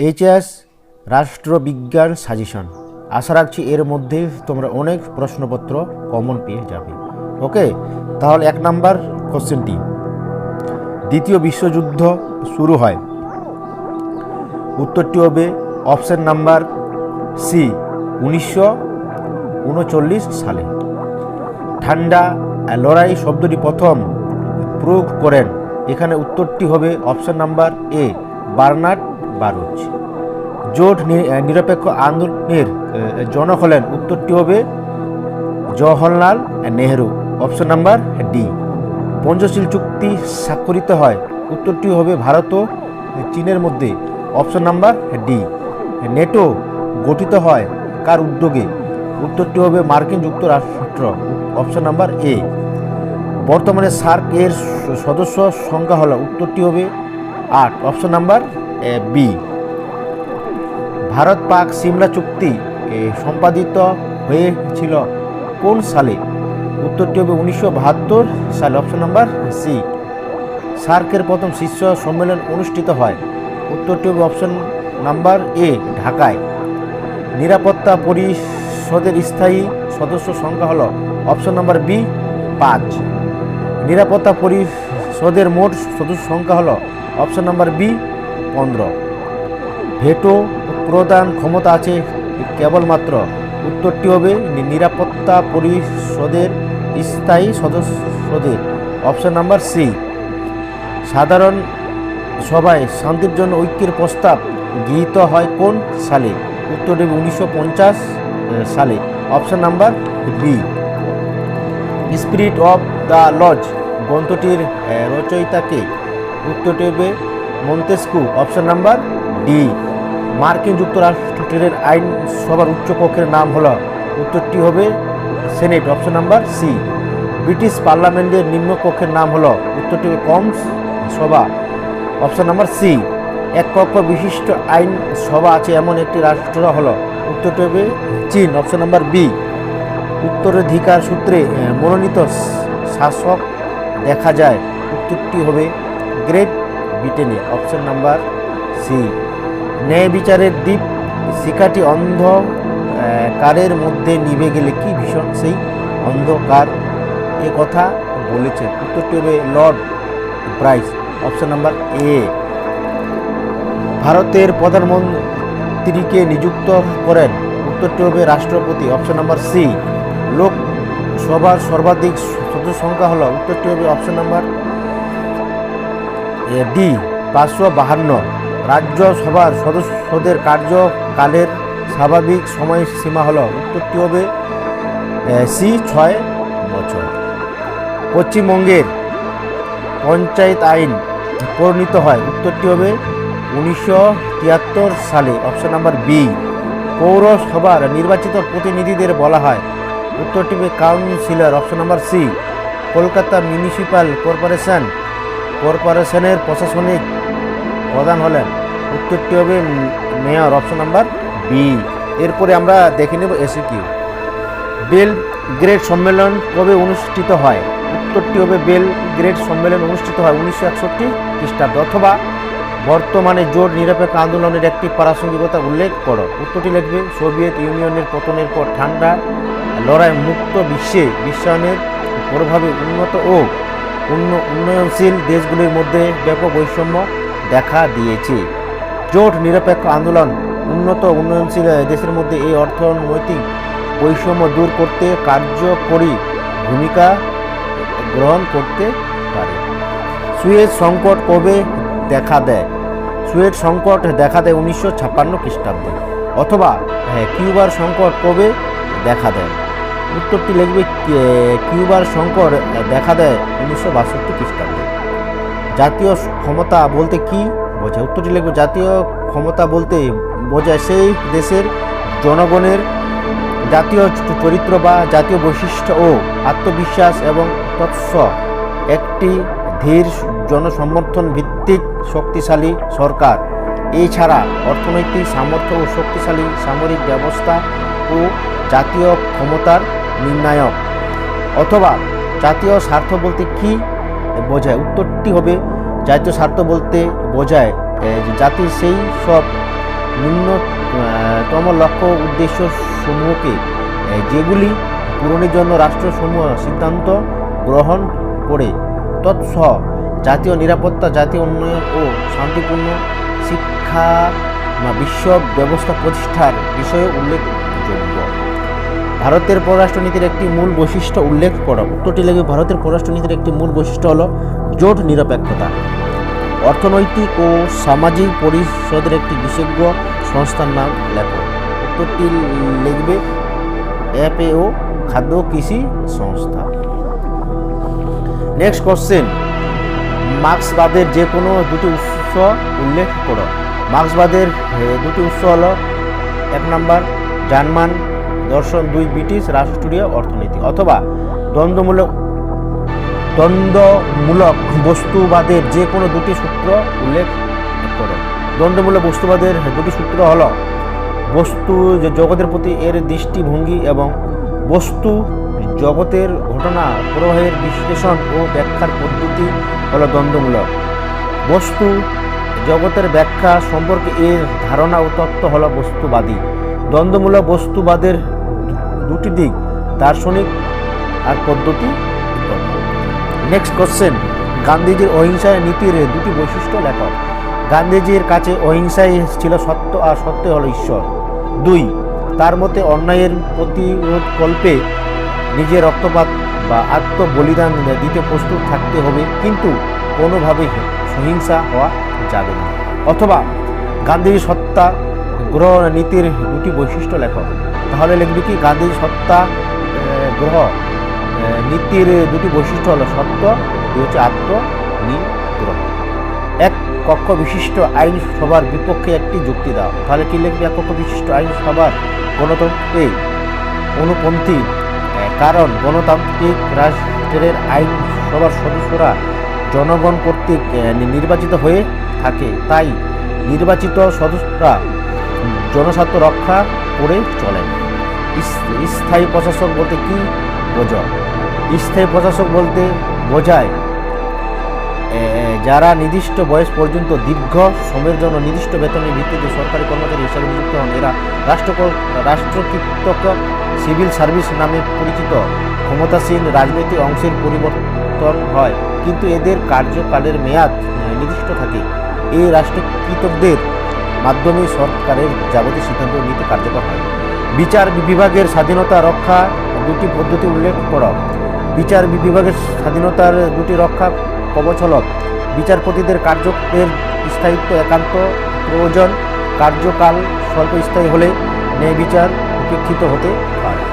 HS রাষ্ট্রবিজ্ঞান suggestion. আশা রাখছি এর মধ্যে তোমরা অনেক প্রশ্নপত্র কমন পেয়ে যাবে। ওকে, তাহলে 1 নাম্বার কোশ্চেনটি, দ্বিতীয় বিশ্বযুদ্ধ শুরু হয়। উত্তরটি হবে অপশন নাম্বার সি, 1939 সালে। ঠান্ডা লড়াই শব্দটি প্রথম প্রয়োগ করেন। এখানে উত্তরটি হবে option number A, Bernard Baruch. জোট নিরপেক্ষ আন্দোলনের জনক হলেন। উত্তরটি হবে Jawaharlal Nehru, option number D. পঞ্চশীল চুক্তি স্বাক্ষরিত হয়। উত্তরটি হবে ভারত ও চীনের মধ্যে, অপশন নাম্বার ডি। নেটো গঠিত হয় কার উদ্যোগে? উত্তরটি হবে মার্কিন যুক্তরাষ্ট্র, অপশন নাম্বার এ। বর্তমানে সার্ক এর সদস্য সংখ্যা হলো? উত্তরটি হবে 8, option number B. Bharat Pak Shimla চুক্তি সম্পাদিত হয়েছিল কোন সালে? উত্তরটি হবে 1972 সালে, অপশন নাম্বার সি। সার্কের প্রথম শীর্ষ সম্মেলন অনুষ্ঠিত হয়। উত্তরটি হবে অপশন নাম্বার এ, ঢাকায়। নিরাপত্তা পরিষদের স্থায়ী সদস্য সংখ্যা হলো? Option number B, 5। নিরাপত্তা পরিষদের মোট সদস্য সংখ্যা হলো? Option number B, 15। ভেটো প্রদান ক্ষমতা আছে কেবলমাত্র? উত্তরটি হবে নিরাপত্তা পরিষদের স্থায়ী সদস্যদের, অপশন নাম্বার সি। সাধারণ সভায় শান্তির জন্য ঐক্যের প্রস্তাব গৃহীত হয় কোন সালে? উত্তরটি হবে 1950 সালে, option number B. Spirit of the laws গ্রন্থটির রচয়িতাকে? উত্তরটি হবে মন্তেস্কু, অপশন নাম্বার ডি। মার্কিন যুক্তরাষ্ট্রের আইনসভার উচ্চকক্ষের নাম হলো? উত্তরটি হবে Senate, option number C. British পার্লামেন্টের নিম্নকক্ষের নাম হলো? উত্তরটি হবে কমন্স সভা, অপশন নাম্বার সি। এক কক্ষ বিশিষ্ট আইনসভা আছে এমন একটি রাষ্ট্র হলো? উত্তরটি হবে চীন, অপশন নাম্বার বি। উত্তরাধিকার সূত্রে মনোনীত শাসক দেখা যায়? উত্তরটি হবে গ্রেট ব্রিটেনে, অপশন নাম্বার সি। ন্যায় বিচারের দ্বীপ শিখাটি অন্ধকারের মধ্যে নিভে গেলে কি ভীষণ সেই অন্ধকার, এ কথা বলেছেন? উত্তরটি হবে লর্ড ব্রাইস, অপশন নাম্বার এ। ভারতের প্রধানমন্ত্রীকে নিযুক্ত করেন? উত্তরটি হবে রাষ্ট্রপতি, অপশন নাম্বার সি। লোকসভার সর্বাধিক সদস্য সংখ্যা হলো? উত্তরটি হবে অপশন নাম্বার ডি, 552। রাজ্যসভার সদস্যদের কার্যকালের স্বাভাবিক সময়সীমা হলো? উত্তরটি হবে সি, 6 বছর। পশ্চিমবঙ্গের পঞ্চায়েত আইন প্রণীত হয়? উত্তরটি হবে 1973 সালে, অপশন নাম্বার বি। পৌরসভার নির্বাচিত প্রতিনিধিদের বলা হয়? উত্তরটি হবে councillor, option number C. Kolkata municipal কর্পোরেশনের প্রশাসনিক প্রধান হলেন? উত্তরটি হবে মেয়র, অপশন নাম্বার বি। এরপরে আমরা দেখে নেব এসিকিউ। বেলগ্রেড সম্মেলন কবে অনুষ্ঠিত হয়? উত্তরটি হবে বেলগ্রেড সম্মেলন অনুষ্ঠিত হয় 1961 খ্রিস্টাব্দে। অথবা বর্তমানে জোট নিরপেক্ষ আন্দোলনের একটি প্রাসঙ্গিকতা উল্লেখ করো? উত্তরটি লিখবে সোভিয়েত ইউনিয়নের পতনের পর ঠান্ডা লড়াই মুক্ত বিশ্বে বিশ্বায়নের প্রভাবে উন্নত ও উন্নয়নশীল দেশগুলির মধ্যে ব্যাপক বৈষম্য দেখা দিয়েছে। জোট নিরপেক্ষ আন্দোলন উন্নত উন্নয়নশীল দেশের মধ্যে এই অর্থনৈতিক বৈষম্য দূর করতে কার্যকরী ভূমিকা গ্রহণ করতে পারে। সুয়েজ সংকট কবে দেখা দেয়? সুয়েজ সংকট দেখা দেয় 1956 খ্রিস্টাব্দে। অথবা কিউবার সংকট কবে দেখা দেয়? উত্তরটি লিখবে কিউবার সংকট দেখা দেয় 1962 খ্রিস্টাব্দে। জাতীয় ক্ষমতা বলতে কি বোঝায়? উত্তরটি লিখবে জাতীয় ক্ষমতা বলতে বোঝায় সেই দেশের জনগণের জাতীয় চরিত্র বা জাতীয় বৈশিষ্ট্য ও আত্মবিশ্বাস এবং তৎস একটি ধীর জনসমর্থন ভিত্তিক শক্তিশালী সরকার, এছাড়া অর্থনৈতিক সামর্থ্য ও শক্তিশালী সামরিক ব্যবস্থা ও জাতীয় ক্ষমতার নির্ণায়ক। অথবা জাতীয় স্বার্থ বলতে কি বোঝায়? উত্তরটি হবে জাতীয় স্বার্থ বলতে বোঝায় জাতির সেই সব ন্যূনতম লক্ষ্য উদ্দেশ্য সমূহকে যেগুলি পূরণের জন্য রাষ্ট্রসমূহ সিদ্ধান্ত গ্রহণ করে তৎসহ জাতীয় নিরাপত্তা, জাতীয় উন্নয়ন ও শান্তিপূর্ণ শিক্ষা বিশ্ব ব্যবস্থা প্রতিষ্ঠার বিষয়ে উল্লেখযোগ্য। ভারতের পররাষ্ট্রনীতির একটি মূল বৈশিষ্ট্য উল্লেখ করো। উত্তরটি লিখবে, ভারতের পররাষ্ট্রনীতির একটি মূল বৈশিষ্ট্য হলো জোট নিরপেক্ষতা। অর্থনৈতিক ও সামাজিক পরিষদের একটি বিশেষজ্ঞ সংস্থার নাম লেখো। উত্তরটি লিখবে FAO, খাদ্য কৃষি সংস্থা। নেক্সট কোশ্চেন, মার্ক্সবাদের যে কোনো দুটি উৎস উল্লেখ করো। মার্ক্সবাদের দুটি উৎস হলো 1 নম্বর জার্মান দর্শন, 2 ব্রিটিশ রাষ্ট্রীয় অর্থনীতি। অথবা দ্বন্দ্বমূলক বস্তুবাদের যে কোনো দুটি সূত্র উল্লেখ করো। দ্বন্দ্বমূলক বস্তুবাদের দুটি সূত্র হলো বস্তু জগতের প্রতি এর দৃষ্টিভঙ্গি এবং বস্তু জগতের ঘটনা প্রবাহের বিশ্লেষণ ও ব্যাখ্যার পদ্ধতি হলো দ্বন্দ্বমূলক। বস্তু জগতের ব্যাখ্যা সম্পর্কে এর ধারণা ও তত্ত্ব হলো বস্তুবাদী। দ্বন্দ্বমূলক বস্তুবাদের দুটি দিক, দার্শনিক আর পদ্ধতি। নেক্সট কোশ্চেন, গান্ধীজির অহিংসা নীতির দুটি বৈশিষ্ট্য লেখো। গান্ধীজির কাছে অহিংসাই ছিল সত্য আর সত্য হলো ঈশ্বর। 2, তার মতে অন্যায়ের প্রতিরোধকল্পে নিজের রক্তপাত বা আত্মবলিদান দিতে প্রস্তুত থাকতে হবে, কিন্তু কোনোভাবেই সহিংসা হওয়া যাবে না। অথবা গান্ধীজির সত্যাগ্রহ নীতির দুটি বৈশিষ্ট্য লেখো। তাহলে লিখবি কি, গান্ধীজির সত্যাগ্রহ নীতির দুটি বৈশিষ্ট্য হলো সত্য, হচ্ছে আত্মনিগ্রহ। 1 কক্ষ বিশিষ্ট আইনসভার বিপক্ষে একটি যুক্তি দাও। তাহলে কি লিখবি, 1 কক্ষ বিশিষ্ট আইনসভার গণতন্ত্রে অনুপন্থী, কারণ গণতান্ত্রিক রাষ্ট্রের আইনসভার সদস্যরা জনগণ কর্তৃক নির্বাচিত হয়ে থাকে, তাই নির্বাচিত সদস্যরা জনস্বার্থ রক্ষা করে চলেন। স্থায়ী প্রশাসক বলতে কি বোঝায়? স্থায়ী প্রশাসক বলতে বোঝায় যারা নির্দিষ্ট বয়স পর্যন্ত দীর্ঘ সময়ের জন্য নির্দিষ্ট বেতনের ভিত্তিতে সরকারি কর্মচারী হিসাবে নিযুক্ত হন। এরা রাষ্ট্রকৃতজ্ঞ সিভিল সার্ভিস নামে পরিচিত। ক্ষমতাসীন রাজনৈতিক অংশের পরিবর্তন হয়, কিন্তু এদের কার্যকালের মেয়াদ নির্দিষ্ট থাকে। এই রাষ্ট্রকৃতজ্ঞদের মাধ্যমে সরকারের যাবতীয় সিদ্ধান্ত নিতে কার্যকর হয়। বিচার বিভাগের স্বাধীনতা রক্ষা দুটি পদ্ধতি উল্লেখ করো। বিচার বিভাগের স্বাধীনতার দুটি রক্ষা কবচ হল বিচারপতিদের কার্যের স্থায়িত্ব একান্ত প্রয়োজন, কার্যকাল স্বল্প স্থায়ী হলে ন্যায় বিচার উপেক্ষিত হতে পারে।